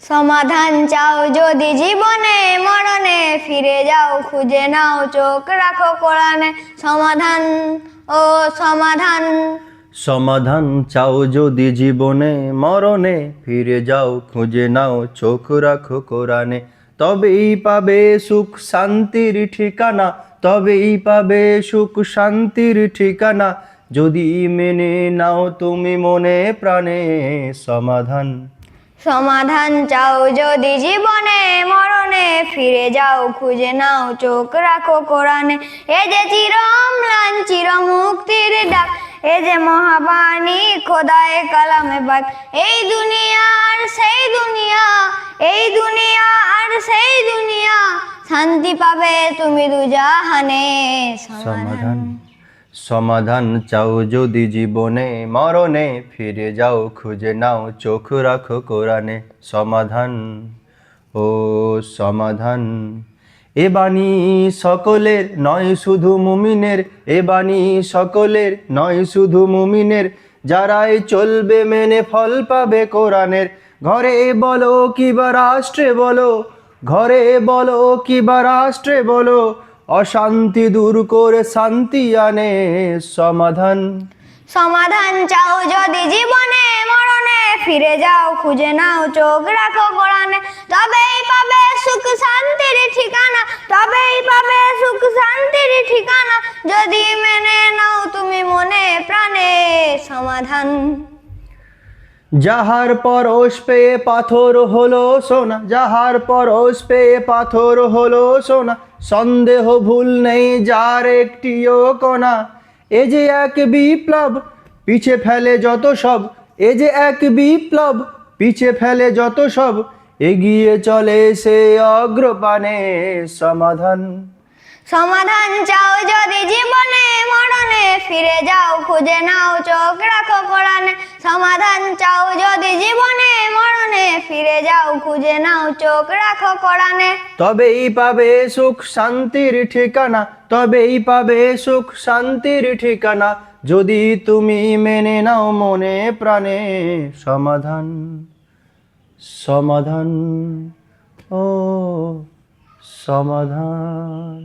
সমাধান চাও যদি জীবনে মরণে, ফিরে যাও খুঁজে নাও চোখ রাখো কোরআনে। সমাধান ও সমাধান। সমাধান চাও যদি জীবনে মরণে, ফিরে যাও খুঁজে নাও চোখ রাখো কোরআনে। তবেই পাবে সুখ শান্তির ঠিকানা, তবেই পাবে সুখ শান্তির ঠিকানা, যদি মেনে নাও তুমি মনে প্রাণে সমাধান। সমাধান চাও যদি জীবনে মরণে, ফিরে যাও খুঁজে নাও চোখ রাখো কোরআনে। এ যে চির অম্লান চির মুক্তির ডাক, এ যে মহাবাণী খোদায়ে কালামে পাক। এই দুনিয়া আর সেই দুনিয়া, এই দুনিয়া আর সেই দুনিয়া, শান্তি পাবে তুমি দুজাহানে। সমাধান। সমাধান চাও যদি জীবনে মরণে, ফিরে যাও খুঁজে নাও চোখ রাখো কোরআনে। সমাধান ও সমাধান। এ বাণী সকলের নয় শুধু মুমিনের, এ বাণী সকলের নয় শুধু মুমিনের, যারাই চলবে মেনে ফল পাবে কোরআনের। ঘরে বলো কিবা রাষ্ট্রে বলো, ঘরে বলো কিবা রাষ্ট্রে বলো, অশান্তি দূর করে শান্তি আনে সমাধান। সমাধান চাও যদি জীবনে মরণে, ফিরে যাও খুঁজে নাও চোখ রাখো কোরআনে। তবেই পাবে সুখ শান্তির ঠিকানা, তবেই পাবে সুখ শান্তির ঠিকানা, যদি মেনে নাও তুমি মনে প্রাণে সমাধান। যাহার পরশ পেয়ে পাথর হলো সোনা, যাহার পরশ পেয়ে পাথর হলো সোনা, সন্দেহ ভুল নেই যার একটিও কণা। এ যে এক বিপ্লব পিছে ফেলে যত সব, এ যে এক বিপ্লব পিছে ফেলে যত সব, এগিয়ে চলে সে অগ্রপানে সমাধান। সমাধান চাও যদি জীবনে মরণে, ফিরে যাও খুঁজে নাও চোখ রাখো কোরআনে। সমাধান চাও যদি জীবনে মরণে, ফিরে যাও খুঁজে নাও চোখ রাখো কোরআনে। তবেই পাবে সুখ শান্তির ঠিকানা, তবেই পাবে সুখ শান্তির ঠিকানা, যদি তুমি মেনে নাও মনে প্রাণে সমাধান। সমাধান ও সমাধান।